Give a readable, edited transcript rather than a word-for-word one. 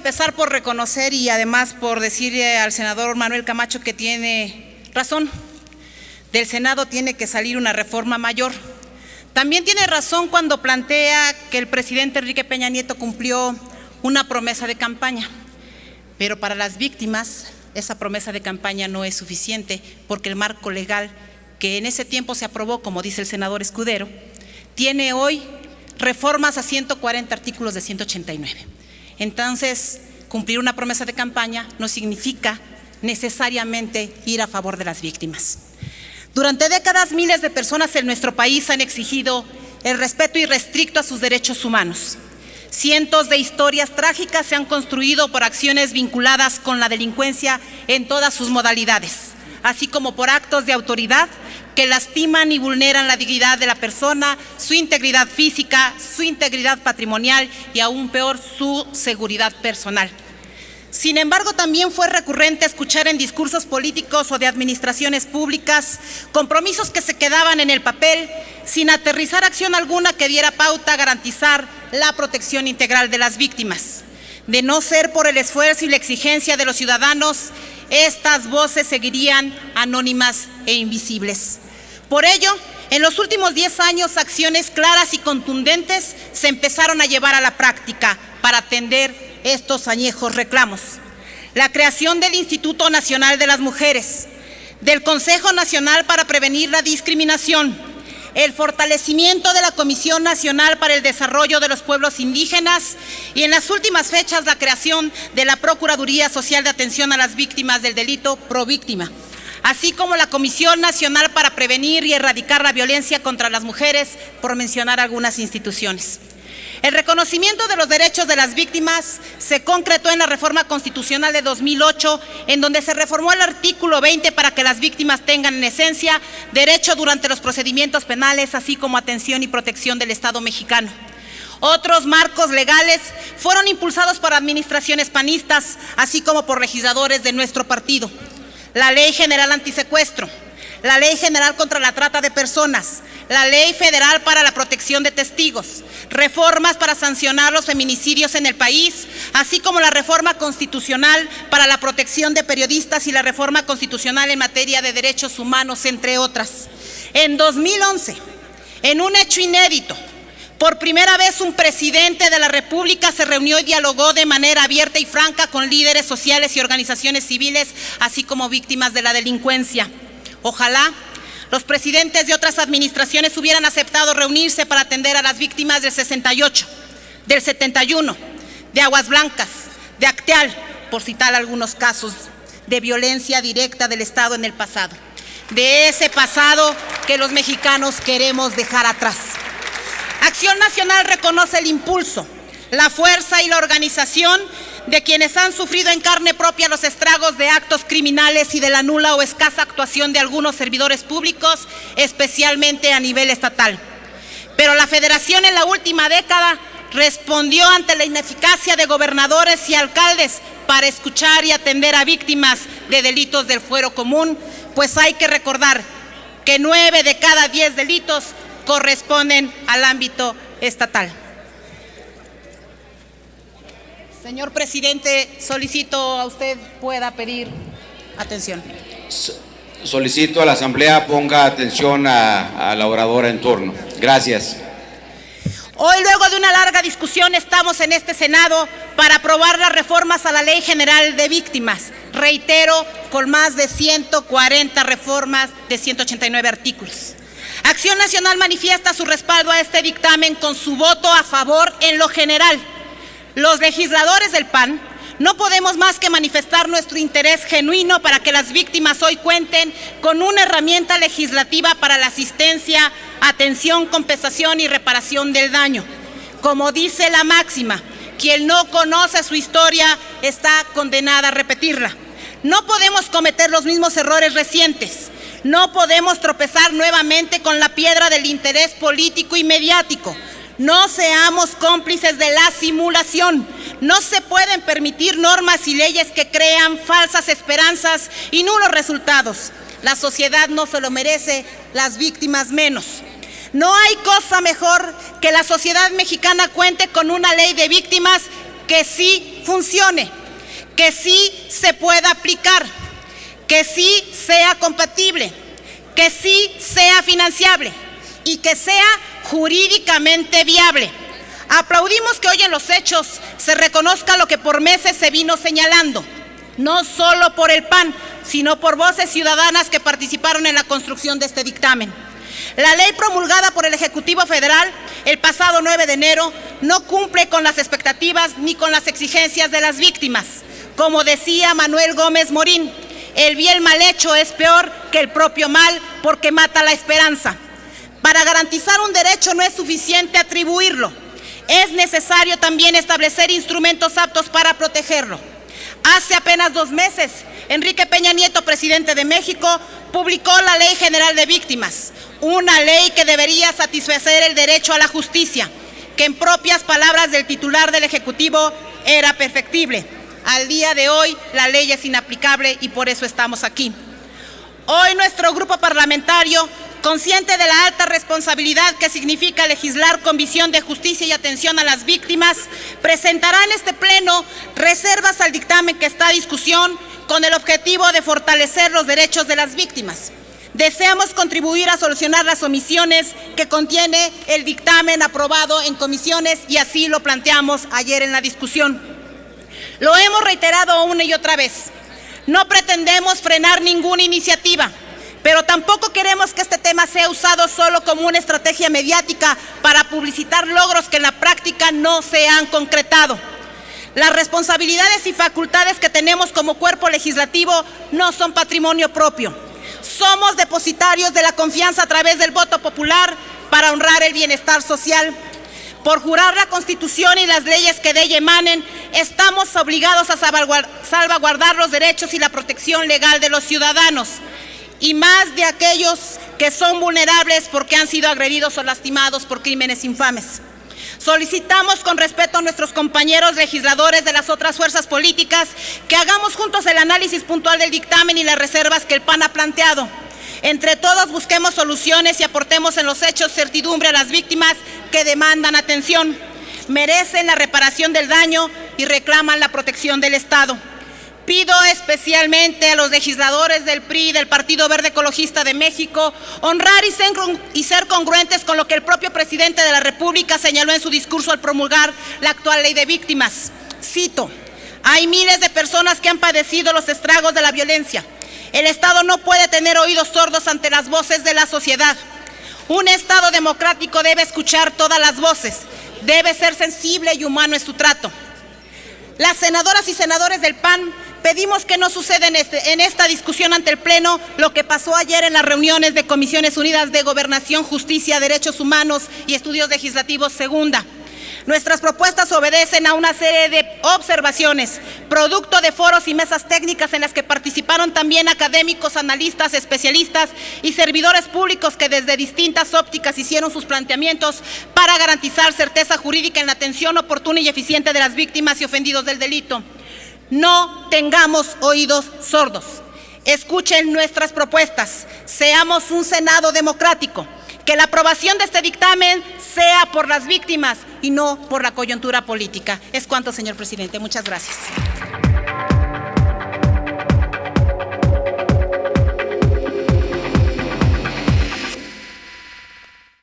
empezar por reconocer y además por decirle al senador Manuel Camacho que tiene razón. Del Senado tiene que salir una reforma mayor. También tiene razón cuando plantea que el presidente Enrique Peña Nieto cumplió una promesa de campaña, pero para las víctimas esa promesa de campaña no es suficiente porque el marco legal que en ese tiempo se aprobó, como dice el senador Escudero, tiene hoy reformas a 140 artículos de 189. Entonces, cumplir una promesa de campaña no significa necesariamente ir a favor de las víctimas. Durante décadas, miles de personas en nuestro país han exigido el respeto irrestricto a sus derechos humanos. Cientos de historias trágicas se han construido por acciones vinculadas con la delincuencia en todas sus modalidades, así como por actos de autoridad que lastiman y vulneran la dignidad de la persona, su integridad física, su integridad patrimonial y aún peor, su seguridad personal. Sin embargo, también fue recurrente escuchar en discursos políticos o de administraciones públicas compromisos que se quedaban en el papel sin aterrizar acción alguna que diera pauta a garantizar la protección integral de las víctimas. De no ser por el esfuerzo y la exigencia de los ciudadanos, estas voces seguirían anónimas e invisibles. Por ello, en los últimos 10 años, acciones claras y contundentes se empezaron a llevar a la práctica para atender estos añejos reclamos. La creación del Instituto Nacional de las Mujeres, del Consejo Nacional para Prevenir la Discriminación, el fortalecimiento de la Comisión Nacional para el Desarrollo de los Pueblos Indígenas y en las últimas fechas la creación de la Procuraduría Social de Atención a las Víctimas del Delito Províctima, así como la Comisión Nacional para Prevenir y Erradicar la Violencia contra las Mujeres, por mencionar algunas instituciones. El reconocimiento de los derechos de las víctimas se concretó en la reforma constitucional de 2008, en donde se reformó el artículo 20 para que las víctimas tengan en esencia derecho durante los procedimientos penales, así como atención y protección del Estado mexicano. Otros marcos legales fueron impulsados por administraciones panistas, así como por legisladores de nuestro partido. La Ley General Antisecuestro, la Ley General contra la Trata de Personas, la Ley Federal para la Protección de Testigos, reformas para sancionar los feminicidios en el país, así como la reforma constitucional para la protección de periodistas y la reforma constitucional en materia de derechos humanos, entre otras. En 2011, en un hecho inédito, por primera vez un presidente de la República se reunió y dialogó de manera abierta y franca con líderes sociales y organizaciones civiles, así como víctimas de la delincuencia. Ojalá los presidentes de otras administraciones hubieran aceptado reunirse para atender a las víctimas del 68, del 71, de Aguas Blancas, de Acteal, por citar algunos casos de violencia directa del Estado en el pasado. De ese pasado que los mexicanos queremos dejar atrás. Acción Nacional reconoce el impulso, la fuerza y la organización de quienes han sufrido en carne propia los estragos de actos criminales y de la nula o escasa actuación de algunos servidores públicos, especialmente a nivel estatal. Pero la Federación en la última década respondió ante la ineficacia de gobernadores y alcaldes para escuchar y atender a víctimas de delitos del fuero común, pues hay que recordar que 9 de cada 10 delitos corresponden al ámbito estatal. Señor presidente, solicito a usted pueda pedir atención. Solicito a la Asamblea ponga atención a la oradora en turno. Gracias. Hoy, luego de una larga discusión, estamos en este Senado para aprobar las reformas a la Ley General de Víctimas. Reitero, con más de 140 reformas de 189 artículos. Acción Nacional manifiesta su respaldo a este dictamen con su voto a favor en lo general. Los legisladores del PAN no podemos más que manifestar nuestro interés genuino para que las víctimas hoy cuenten con una herramienta legislativa para la asistencia, atención, compensación y reparación del daño. Como dice la máxima, quien no conoce su historia está condenada a repetirla. No podemos cometer los mismos errores recientes. No podemos tropezar nuevamente con la piedra del interés político y mediático. No seamos cómplices de la simulación. No se pueden permitir normas y leyes que crean falsas esperanzas y nulos resultados. La sociedad no se lo merece, las víctimas menos. No hay cosa mejor que la sociedad mexicana cuente con una ley de víctimas que sí funcione, que sí se pueda aplicar, que sí sea compatible, que sí sea financiable y que sea jurídicamente viable. Aplaudimos que hoy en los hechos se reconozca lo que por meses se vino señalando, no solo por el PAN, sino por voces ciudadanas que participaron en la construcción de este dictamen. La ley promulgada por el Ejecutivo Federal el pasado 9 de enero no cumple con las expectativas ni con las exigencias de las víctimas. Como decía Manuel Gómez Morín, el bien mal hecho es peor que el propio mal porque mata la esperanza. Para garantizar un derecho no es suficiente atribuirlo, es necesario también establecer instrumentos aptos para protegerlo. Hace apenas 2 meses, Enrique Peña Nieto, presidente de México, publicó la Ley General de Víctimas, una ley que debería satisfacer el derecho a la justicia, que en propias palabras del titular del Ejecutivo era perfectible. Al día de hoy, la ley es inaplicable y por eso estamos aquí. Hoy nuestro grupo parlamentario, consciente de la alta responsabilidad que significa legislar con visión de justicia y atención a las víctimas, presentará en este pleno reservas al dictamen que está a discusión con el objetivo de fortalecer los derechos de las víctimas. Deseamos contribuir a solucionar las omisiones que contiene el dictamen aprobado en comisiones y así lo planteamos ayer en la discusión. Lo hemos reiterado una y otra vez. No pretendemos frenar ninguna iniciativa, pero tampoco queremos que este tema sea usado solo como una estrategia mediática para publicitar logros que en la práctica no se han concretado. Las responsabilidades y facultades que tenemos como cuerpo legislativo no son patrimonio propio. Somos depositarios de la confianza a través del voto popular para honrar el bienestar social. Por jurar la Constitución y las leyes que de ella emanen, estamos obligados a salvaguardar los derechos y la protección legal de los ciudadanos, y más de aquellos que son vulnerables porque han sido agredidos o lastimados por crímenes infames. Solicitamos con respeto a nuestros compañeros legisladores de las otras fuerzas políticas que hagamos juntos el análisis puntual del dictamen y las reservas que el PAN ha planteado. Entre todos busquemos soluciones y aportemos en los hechos certidumbre a las víctimas que demandan atención, merecen la reparación del daño y reclaman la protección del Estado. Pido especialmente a los legisladores del PRI y del Partido Verde Ecologista de México honrar y ser congruentes con lo que el propio presidente de la República señaló en su discurso al promulgar la actual ley de víctimas. Cito: hay miles de personas que han padecido los estragos de la violencia. El Estado no puede tener oídos sordos ante las voces de la sociedad. Un Estado democrático debe escuchar todas las voces, debe ser sensible y humano en su trato. Las senadoras y senadores del PAN pedimos que no suceda en esta discusión ante el Pleno lo que pasó ayer en las reuniones de Comisiones Unidas de Gobernación, Justicia, Derechos Humanos y Estudios Legislativos Segunda. Nuestras propuestas obedecen a una serie de observaciones, producto de foros y mesas técnicas en las que participaron también académicos, analistas, especialistas y servidores públicos que desde distintas ópticas hicieron sus planteamientos para garantizar certeza jurídica en la atención oportuna y eficiente de las víctimas y ofendidos del delito. No tengamos oídos sordos. Escuchen nuestras propuestas. Seamos un Senado democrático. Que la aprobación de este dictamen sea por las víctimas y no por la coyuntura política. Es cuanto, señor presidente. Muchas gracias.